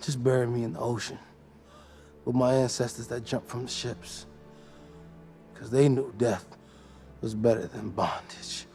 Just bury me in the ocean with my ancestors that jumped from the ships. Because they knew death was better than bondage.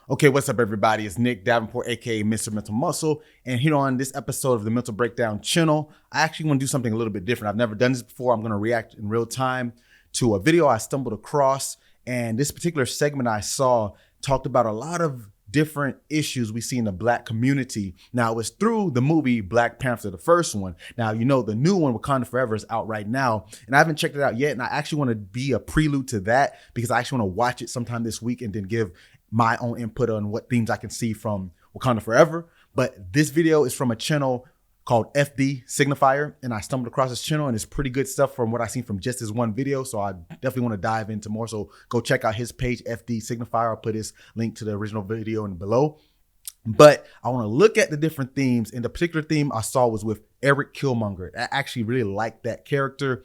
Okay, what's up, everybody? It's Nick Davenport, aka Mr. Mental Muscle, and here on this episode of the Mental Breakdown channel, I actually want to do something a little bit different. I've never done this before. I'm going to react in real time to a video I stumbled across, and this particular segment I saw talked about a lot of different issues we see in the Black community. Now, it was through the movie Black Panther, the first one. Now, you know, the new one, Wakanda Forever, is out right now, and I haven't checked it out yet, and I actually want to be a prelude to that because I actually want to watch it sometime this week and then give my own input on what themes I can see from Wakanda Forever. But this video is from a channel called FD Signifier, and I stumbled across this channel, and it's pretty good stuff from what I've seen from just this one video, so I definitely want to dive into more. So go check out his page, FD Signifier. I'll put his link to the original video in below. But I want to look at the different themes, and the particular theme I saw was with Eric Killmonger. I actually really like that character.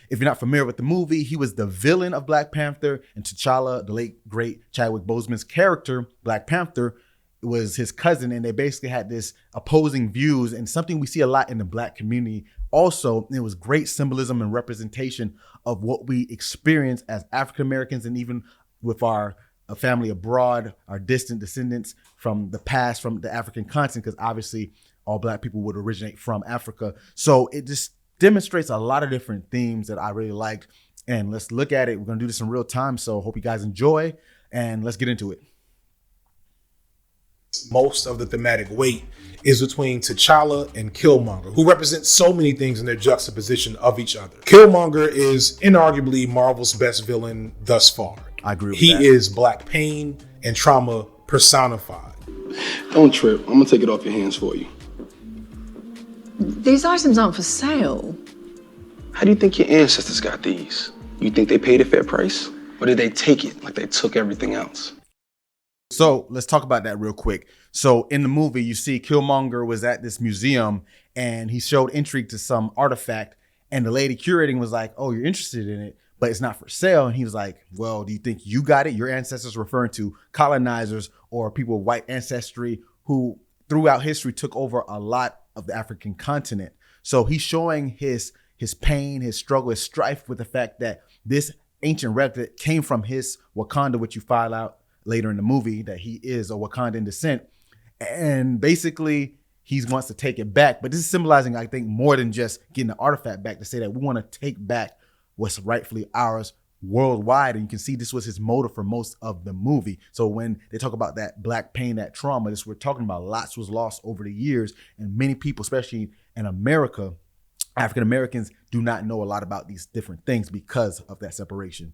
If you're not familiar with the movie, he was the villain of Black Panther, and T'Challa, the late great Chadwick Boseman's character, Black Panther, was his cousin, and they basically had this opposing views, and something we see a lot in the Black community. Also, it was great symbolism and representation of what we experience as African Americans, and even with our family abroad, our distant descendants from the past, from the African continent, because obviously all Black people would originate from Africa. So it just demonstrates a lot of different themes that I really liked, and let's look at it. We're gonna do this in real time, so hope you guys enjoy, and let's get into it. Most of the thematic weight is between T'Challa and Killmonger, who represent so many things in their juxtaposition of each other. Killmonger is inarguably Marvel's best villain thus far. I agree with he that. is Black pain and trauma personified. Don't trip. I'm gonna take it off your hands for you. These items aren't for sale. How do you think your ancestors got these? You think they paid a fair price? Or did they take it like they took everything else? So let's talk about that real quick. So in the movie, you see Killmonger was at this museum and he showed intrigue to some artifact, and the lady curating was like, oh, you're interested in it, but it's not for sale. And he was like, well, do you think you got it? Your ancestors, referring to colonizers or people with white ancestry who throughout history took over a lot of the African continent. So he's showing his pain, his struggle, his strife with the fact that this ancient relic came from his Wakanda, which you find out later in the movie that he is a Wakandan descent. And basically he wants to take it back. But this is symbolizing, I think, more than just getting the artifact back, to say that we want to take back what's rightfully ours worldwide. And you can see this was his motive for most of the movie. So when they talk about that Black pain, that trauma, this we're talking about, lots was lost over the years. And many people, especially in America, African Americans, do not know a lot about these different things because of that separation.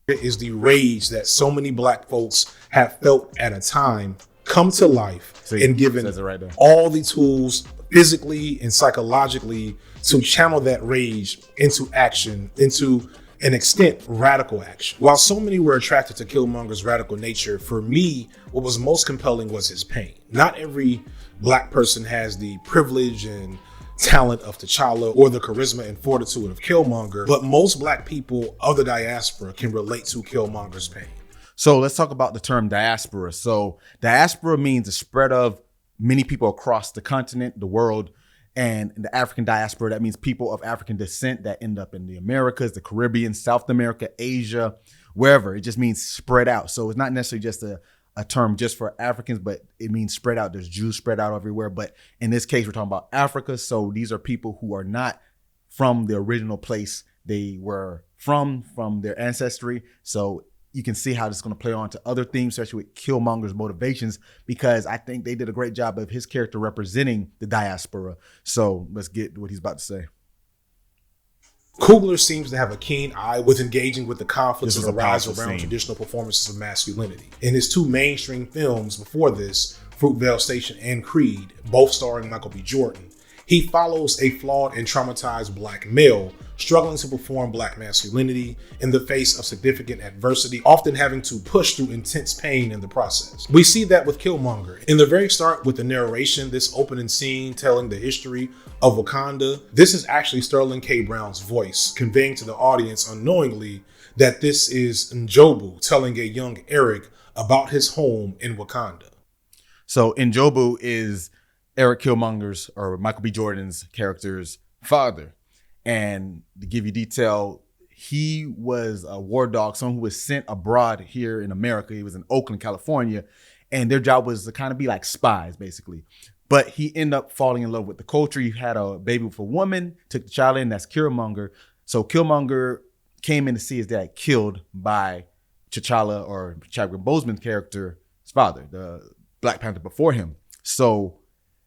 Is the rage that so many Black folks have felt at a time come to life and given right all the tools physically and psychologically to channel that rage into action, into an extent, radical action. While so many were attracted to Killmonger's radical nature, for me, what was most compelling was his pain. Not every Black person has the privilege and talent of T'Challa or the charisma and fortitude of Killmonger, but most Black people of the diaspora can relate to Killmonger's pain. So let's talk about the term diaspora. So diaspora means the spread of many people across the continent, the world, and the African diaspora, that means people of African descent that end up in the Americas, the Caribbean, South America, Asia, wherever. It just means spread out. So it's not necessarily just a term just for Africans, but it means spread out. There's Jews spread out everywhere. But in this case, we're talking about Africa. So these are people who are not from the original place they were from their ancestry. So you can see how this is going to play on to other themes, especially with Killmonger's motivations, because I think they did a great job of his character representing the diaspora. So let's get what he's about to say. Coogler seems to have a keen eye with engaging with the conflicts that arise around scene. Traditional performances of masculinity. In his two mainstream films before this, Fruitvale Station and Creed, both starring Michael B. Jordan, he follows a flawed and traumatized Black male struggling to perform Black masculinity in the face of significant adversity, often having to push through intense pain in the process. We see that with Killmonger. In the very start with the narration, this opening scene telling the history of Wakanda, this is actually Sterling K. Brown's voice, conveying to the audience unknowingly that this is Njobu telling a young Eric about his home in Wakanda. So Njobu is Eric Killmonger's or Michael B. Jordan's character's father. And to give you detail, he was a war dog, someone who was sent abroad here in America. He was in Oakland, California, and their job was to kind of be like spies, basically. But he ended up falling in love with the culture. He had a baby with a woman, took the child in, that's Killmonger. So Killmonger came in to see his dad killed by T'Challa, or Chadwick Boseman's character, his father, the Black Panther before him. So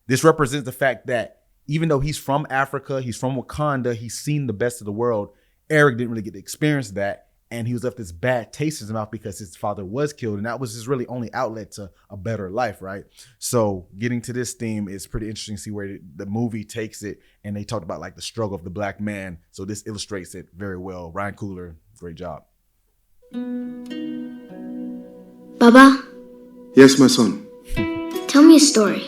this represents the fact that even though he's from Africa, he's from Wakanda, he's seen the best of the world, Eric didn't really get to experience that. And he was left this bad taste in his mouth because his father was killed. And that was his really only outlet to a better life, right? So getting to this theme is pretty interesting to see where the movie takes it. And they talked about like the struggle of the Black man. So this illustrates it very well. Ryan Coogler, great job. Baba, Yes, my son. tell me a story.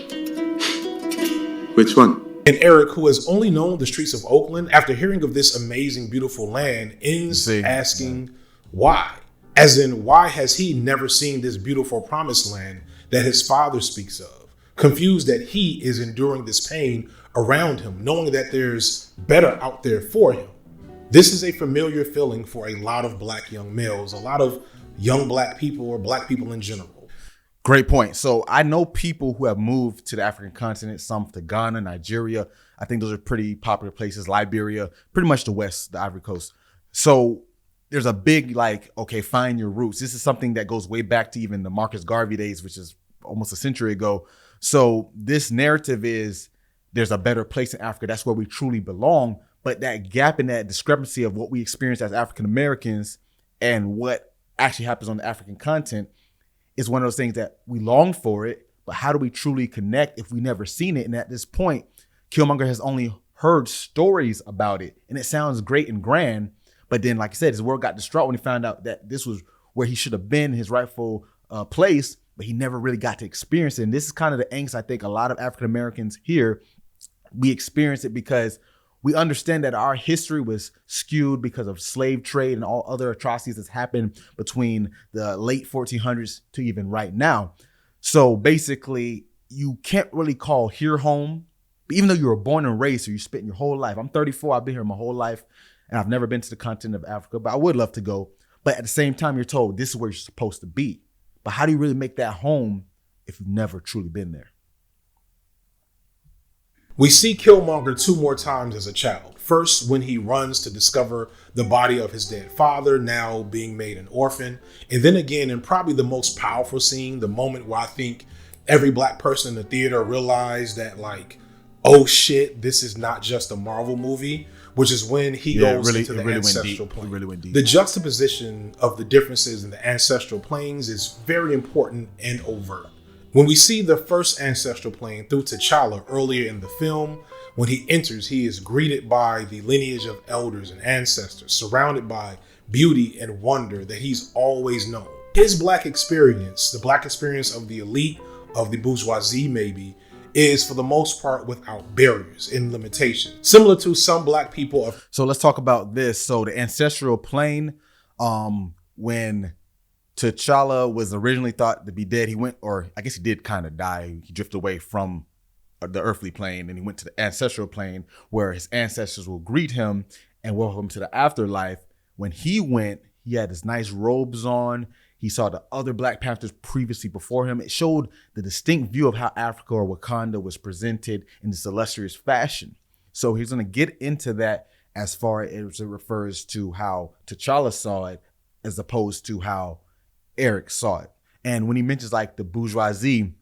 Which one? And Eric, who has only known the streets of Oakland, after hearing of this amazing, beautiful land, ends asking why. As in, why has he never seen this beautiful promised land that his father speaks of? Confused that he is enduring this pain around him, knowing that there's better out there for him. This is a familiar feeling for a lot of Black young males, a lot of young Black people, or Black people in general. Great point. So I know people who have moved to the African continent, some to Ghana, Nigeria. I think those are pretty popular places. Liberia, pretty much the West, the Ivory Coast. So there's a big like, okay, find your roots. This is something that goes way back to even the Marcus Garvey days, which is almost a century ago. So this narrative is there's a better place in Africa. That's where we truly belong. But that gap and that discrepancy of what we experience as African Americans and what actually happens on the African continent is one of those things that we long for it, but how do we truly connect if we never seen it? And at this point, Killmonger has only heard stories about it, and it sounds great and grand. But then, like I said, his world got distraught when he found out that this was where he should have been, his rightful place, but he never really got to experience it. And this is kind of the angst I think a lot of African Americans here, we experience it because we understand that our history was skewed because of slave trade and all other atrocities that's happened between the late 1400s to even right now. So basically, you can't really call here home, even though you were born and raised, so you spent your whole life. I'm 34, I've been here my whole life, and I've never been to the continent of Africa, but I would love to go. But at the same time, you're told this is where you're supposed to be. But how do you really make that home if you've never truly been there? We see Killmonger 2 more times as a child. First, when he runs to discover the body of his dead father, now being made an orphan. And then again, in probably the most powerful scene, the moment where I think every Black person in the theater realized that, like, oh shit, this is not just a Marvel movie, which is when he goes into the ancestral plane. Really went deep. The juxtaposition of the differences in the ancestral planes is very important and overt. When we see the first ancestral plane through T'Challa earlier in the film, when he enters, he is greeted by the lineage of elders and ancestors, surrounded by beauty and wonder that he's always known. His Black experience, the Black experience of the elite, of the bourgeoisie maybe, is for the most part without barriers and limitations, similar to some Black people. So let's talk about this. So the ancestral plane, when T'Challa was originally thought to be dead, he went, or I guess he did kind of die. He drifted away from the earthly plane and he went to the ancestral plane where his ancestors will greet him and welcome him to the afterlife. When he went, he had his nice robes on. He saw the other Black Panthers previously before him. It showed the distinct view of how Africa or Wakanda was presented in this illustrious fashion. So he's going to get into that as far as it refers to how T'Challa saw it as opposed to how Eric saw it. And when he mentions like the bourgeoisie,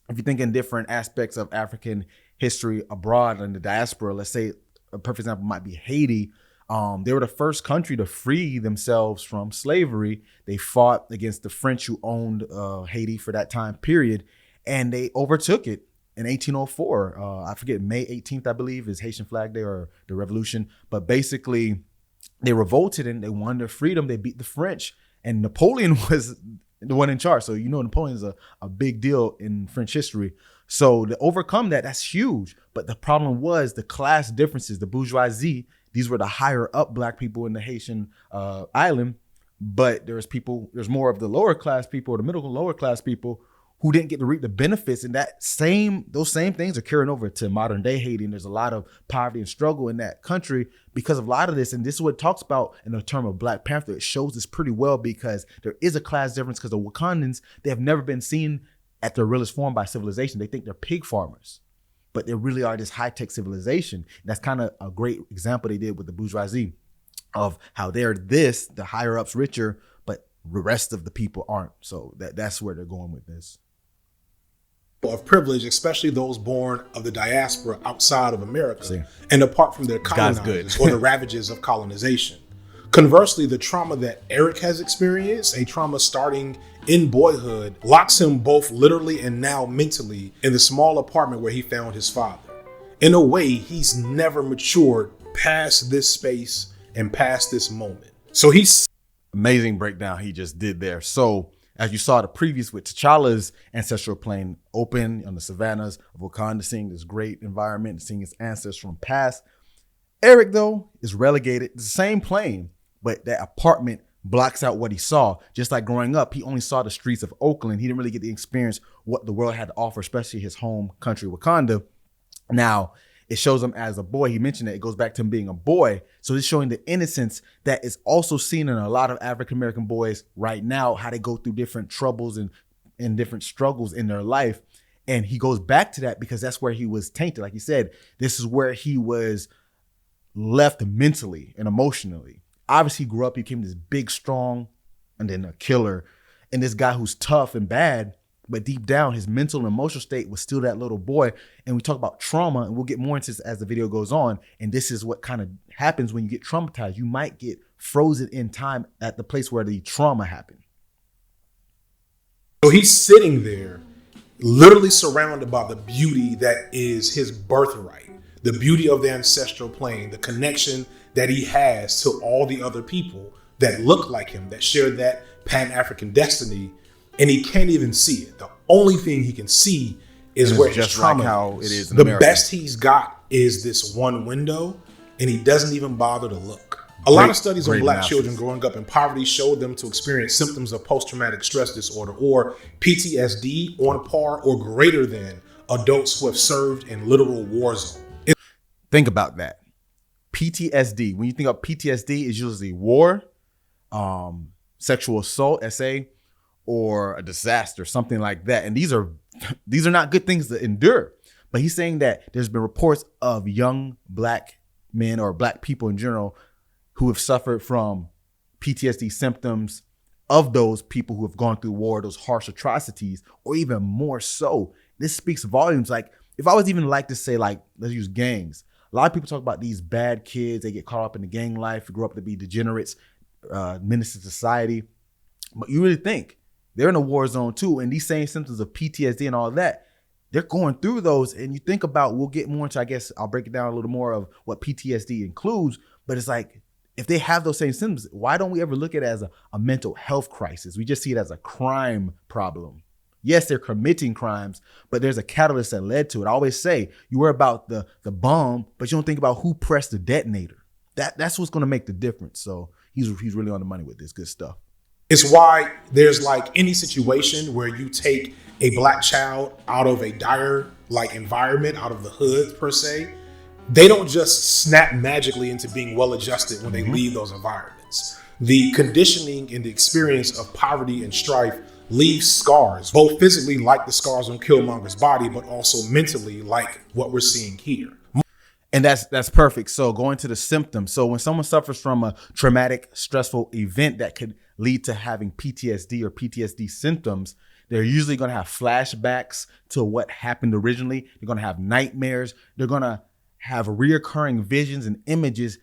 if you think in different aspects of African history abroad in the diaspora, let's say a perfect example might be Haiti. They were the first country to free themselves from slavery. They fought against the French who owned Haiti for that time period, and they overtook it in 1804. I forget, May 18th, I believe, is Haitian Flag Day or the Revolution. But basically, they revolted and they wanted their freedom. They beat the French. And Napoleon was the one in charge. So, you know, Napoleon is a big deal in French history. So to overcome that, that's huge. But the problem was the class differences, the bourgeoisie. These were the higher up Black people in the Haitian island. But there's more of the lower class people or the middle and lower class people who didn't get to reap the benefits, and those same things are carrying over to modern day Haiti. And there's a lot of poverty and struggle in that country because of a lot of this. And this is what it talks about in the term of Black Panther. It shows this pretty well because there is a class difference because the Wakandans, they have never been seen at their realest form by civilization. They think they're pig farmers, but they really are this high-tech civilization. That's kind of a great example they did with the bourgeoisie of how they're the higher ups richer, but the rest of the people aren't. So that's where they're going with this. Of privilege, especially those born of the diaspora outside of America and apart from their colonizers or the ravages of colonization. Conversely, the trauma that Eric has experienced, a trauma starting in boyhood, locks him both literally and now mentally in the small apartment where he found his father. In a way, he's never matured past this space and past this moment. So he's amazing breakdown he just did there. So as you saw the previous with T'Challa's ancestral plane open on the savannas of Wakanda, seeing this great environment, seeing his ancestors from past. Eric, though, is relegated. It's the same plane, but that apartment blocks out what he saw. Just like growing up, he only saw the streets of Oakland. He didn't really get to experience what the world had to offer, especially his home country, Wakanda. Now, it shows him as a boy. He mentioned that it goes back to him being a boy. So it's showing the innocence that is also seen in a lot of African-American boys right now, how they go through different troubles and different struggles in their life. And he goes back to that because that's where he was tainted. Like he said, this is where he was left mentally and emotionally. Obviously, he grew up, he became this big, strong, and then a killer. And this guy who's tough and bad, but deep down, his mental and emotional state was still that little boy. And we talk about trauma, and we'll get more into this as the video goes on. And this is what kind of happens when you get traumatized. You might get frozen in time at the place where the trauma happened. So he's sitting there, literally surrounded by the beauty that is his birthright, the beauty of the ancestral plane, the connection that he has to all the other people that look like him, that share that Pan-African destiny. And he can't even see it. The only thing he can see is where his trauma how it is in the America. best he's got is this one window, and he doesn't even bother to look. A lot of studies on Black children growing up in poverty showed them to experience symptoms of post-traumatic stress disorder or PTSD on par or greater than adults who have served in literal war zones. Think about that. PTSD. When you think of PTSD, it's usually war, sexual assault, SA, or a disaster, something like that. And these are not good things to endure. But he's saying that there's been reports of young Black men or Black people in general who have suffered from PTSD symptoms of those people who have gone through war, those harsh atrocities, or even more so. This speaks volumes. Like, if I was even like to say, like, let's use gangs. A lot of people talk about these bad kids. They get caught up in the gang life, grow up to be degenerates, menace to society. But you really think they're in a war zone too. And these same symptoms of PTSD and all that, they're going through those. And you think about, we'll get more into, I guess I'll break it down a little more of what PTSD includes. But it's like, if they have those same symptoms, why don't we ever look at it as a mental health crisis? We just see it as a crime problem. Yes, they're committing crimes, but there's a catalyst that led to it. I always say, you worry about the bomb, but you don't think about who pressed the detonator. That's what's going to make the difference. So he's really on the money with this good stuff. It's why there's like any situation where you take a Black child out of a dire like environment, out of the hood per se, they don't just snap magically into being well adjusted when they leave those environments. The conditioning and the experience of poverty and strife leaves scars, both physically like the scars on Killmonger's body, but also mentally like what we're seeing here. And that's perfect. So going to the symptoms. So when someone suffers from a traumatic, stressful event that could lead to having PTSD or PTSD symptoms, they're usually going to have flashbacks to what happened originally. They're going to have nightmares. They're going to have reoccurring visions and images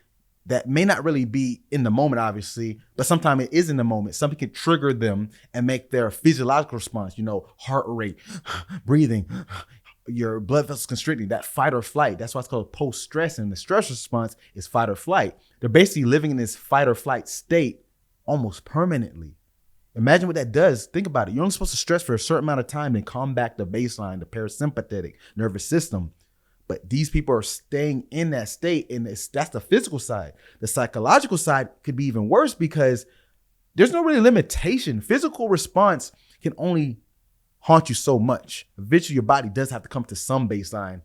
that may not really be in the moment, obviously, but sometimes it is in the moment. Something can trigger them and make their physiological response, heart rate, breathing, your blood vessels constricting, that fight or flight. That's why it's called post-stress. And the stress response is fight or flight. They're basically living in this fight or flight state almost permanently. Imagine what that does. Think about it. You're only supposed to stress for a certain amount of time and calm back the baseline, the parasympathetic nervous system. But these people are staying in that state, and that's the physical side. The psychological side could be even worse because there's no really limitation. Physical response can only haunt you so much. Eventually, your body does have to come to some baseline,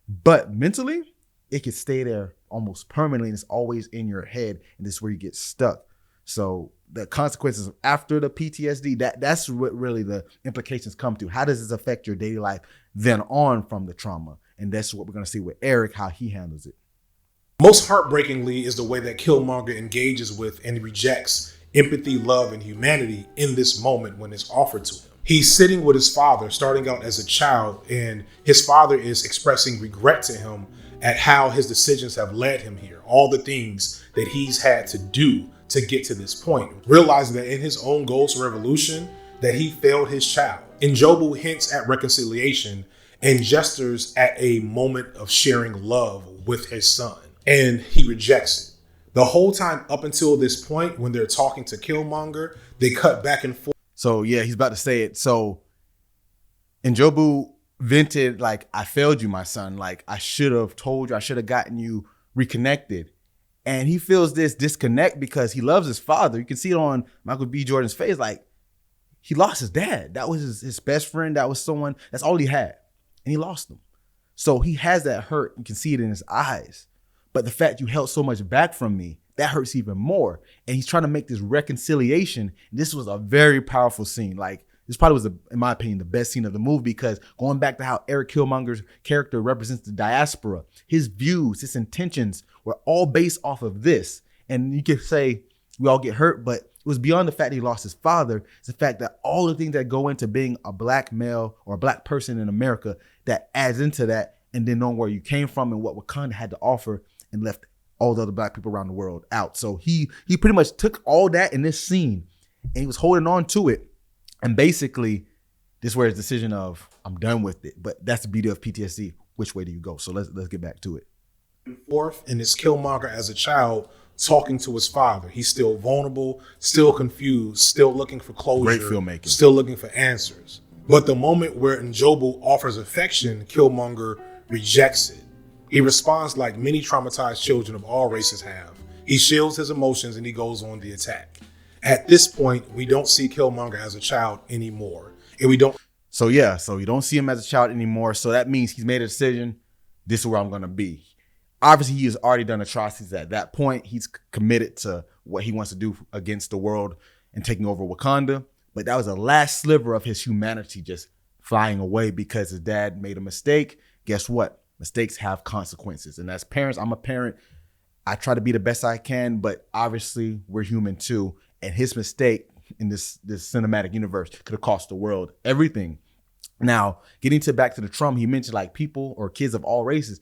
but mentally, it can stay there almost permanently, and it's always in your head, and this is where you get stuck. So the consequences after the PTSD, that's what really the implications come to. How does this affect your daily life then on from the trauma? And that's what we're going to see with Eric, how he handles it. Most heartbreakingly is the way that Killmonger engages with and rejects empathy, love, and humanity in this moment when it's offered to him. He's sitting with his father, starting out as a child, and his father is expressing regret to him at how his decisions have led him here, all the things that he's had to do to get to this point, realizing that in his own Ghost Revolution, that he failed his child. Njobu hints at reconciliation and gestures at a moment of sharing love with his son, and he rejects it. The whole time up until this point, when they're talking to Killmonger, they cut back and forth. So yeah, he's about to say it. So Njobu vented like, I failed you, my son. Like, I should have told you, I should have gotten you reconnected. And he feels this disconnect because he loves his father. You can see it on Michael B. Jordan's face. Like, he lost his dad. That was his best friend. That was someone, that's all he had. And he lost him. So he has that hurt. You can see it in his eyes. But the fact you held so much back from me, that hurts even more. And he's trying to make this reconciliation. This was a very powerful scene. Like, this probably was, in my opinion, the best scene of the movie, because going back to how Eric Killmonger's character represents the diaspora, his views, his intentions were all based off of this. And you could say we all get hurt, but it was beyond the fact that he lost his father. It's the fact that all the things that go into being a black male or a black person in America that adds into that, and then knowing where you came from and what Wakanda had to offer and left all the other black people around the world out. So he pretty much took all that in this scene and he was holding on to it. And basically, this is where his decision of, I'm done with it. But that's the beauty of PTSD. Which way do you go? So let's get back to it. Forth, and it's Killmonger as a child talking to his father. He's still vulnerable, still confused, still looking for closure. Great filmmaking. Still looking for answers. But the moment where Njobu offers affection, Killmonger rejects it. He responds like many traumatized children of all races have. He shields his emotions and he goes on the attack. At this point, we don't see Killmonger as a child anymore. And we don't. So yeah, so you don't see him as a child anymore. So that means he's made a decision. This is where I'm going to be. Obviously, he has already done atrocities at that point. He's committed to what he wants to do against the world and taking over Wakanda. But that was the last sliver of his humanity just flying away because his dad made a mistake. Guess what? Mistakes have consequences. And as parents, I'm a parent. I try to be the best I can, but obviously we're human too. And his mistake in this cinematic universe could have cost the world everything. Now, getting back to the trauma, he mentioned like people or kids of all races.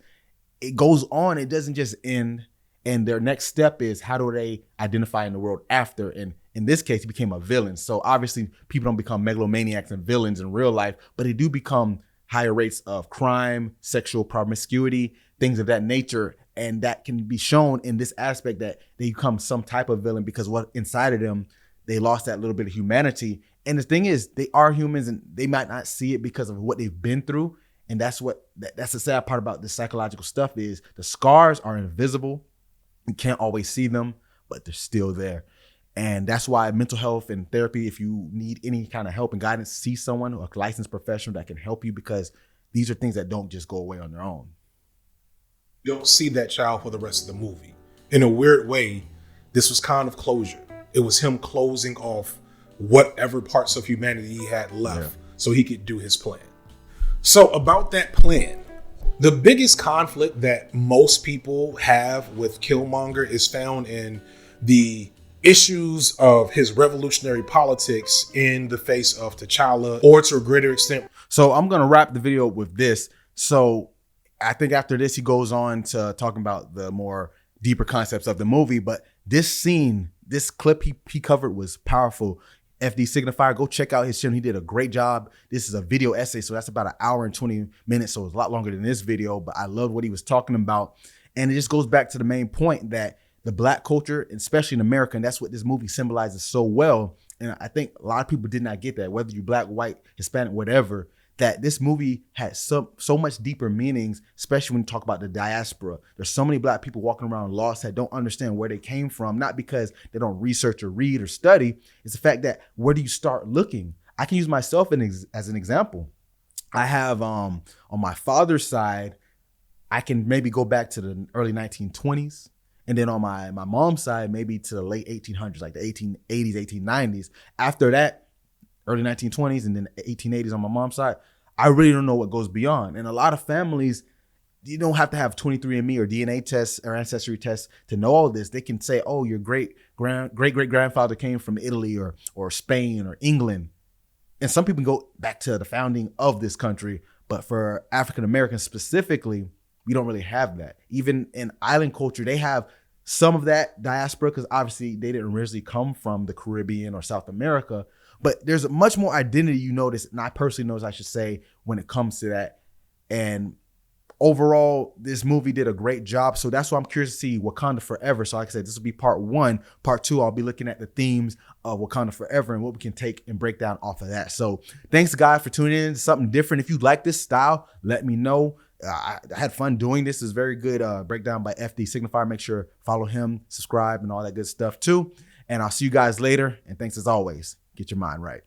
It goes on. It doesn't just end. And their next step is, how do they identify in the world after? And in this case, he became a villain. So obviously people don't become megalomaniacs and villains in real life, but they do become higher rates of crime, sexual promiscuity, things of that nature. And that can be shown in this aspect that they become some type of villain because what inside of them, they lost that little bit of humanity. And the thing is, they are humans and they might not see it because of what they've been through. And that's the sad part about this psychological stuff is the scars are invisible. You can't always see them, but they're still there. And that's why mental health and therapy, if you need any kind of help and guidance, see someone, a licensed professional that can help you, because these are things that don't just go away on their own. You don't see that child for the rest of the movie. In a weird way, this was kind of closure. It was him closing off whatever parts of humanity he had left so he could do his plan. So about that plan, the biggest conflict that most people have with Killmonger is found in the issues of his revolutionary politics in the face of T'Challa, or to a greater extent. So I'm going to wrap the video with this. So I think after this, he goes on to talking about the more deeper concepts of the movie. But this scene, this clip he covered was powerful. FD Signifier, go check out his channel. He did a great job. This is a video essay, so that's about an hour and 20 minutes. So it's a lot longer than this video, but I love what he was talking about. And it just goes back to the main point that the black culture, especially in America, and that's what this movie symbolizes so well. And I think a lot of people did not get that, whether you're black, white, Hispanic, whatever, that this movie had so much deeper meanings, especially when you talk about the diaspora. There's so many black people walking around lost that don't understand where they came from, not because they don't research or read or study. It's the fact that where do you start looking? I can use myself as an example. I have on my father's side, I can maybe go back to the early 1920s. And then on my mom's side, maybe to the late 1800s, like the 1880s, 1890s. After that, early 1920s and then 1880s on my mom's side, I really don't know what goes beyond. And a lot of families, you don't have to have 23andMe or DNA tests or ancestry tests to know all this. They can say, oh, your great grandfather came from Italy or Spain or England. And some people go back to the founding of this country. But for African Americans specifically, we don't really have that. Even in island culture, they have some of that diaspora because obviously they didn't originally come from the Caribbean or South America. But there's much more identity you notice, and I personally notice, I should say, when it comes to that. And overall, this movie did a great job. So that's why I'm curious to see Wakanda Forever. So like I said, this will be part 1. Part 2, I'll be looking at the themes of Wakanda Forever and what we can take and break down off of that. So thanks, guys, for tuning in to something different. If you like this style, let me know. I had fun doing this. It's very good breakdown by FD Signifier. Make sure follow him, subscribe, and all that good stuff too. And I'll see you guys later. And thanks as always. Get your mind right.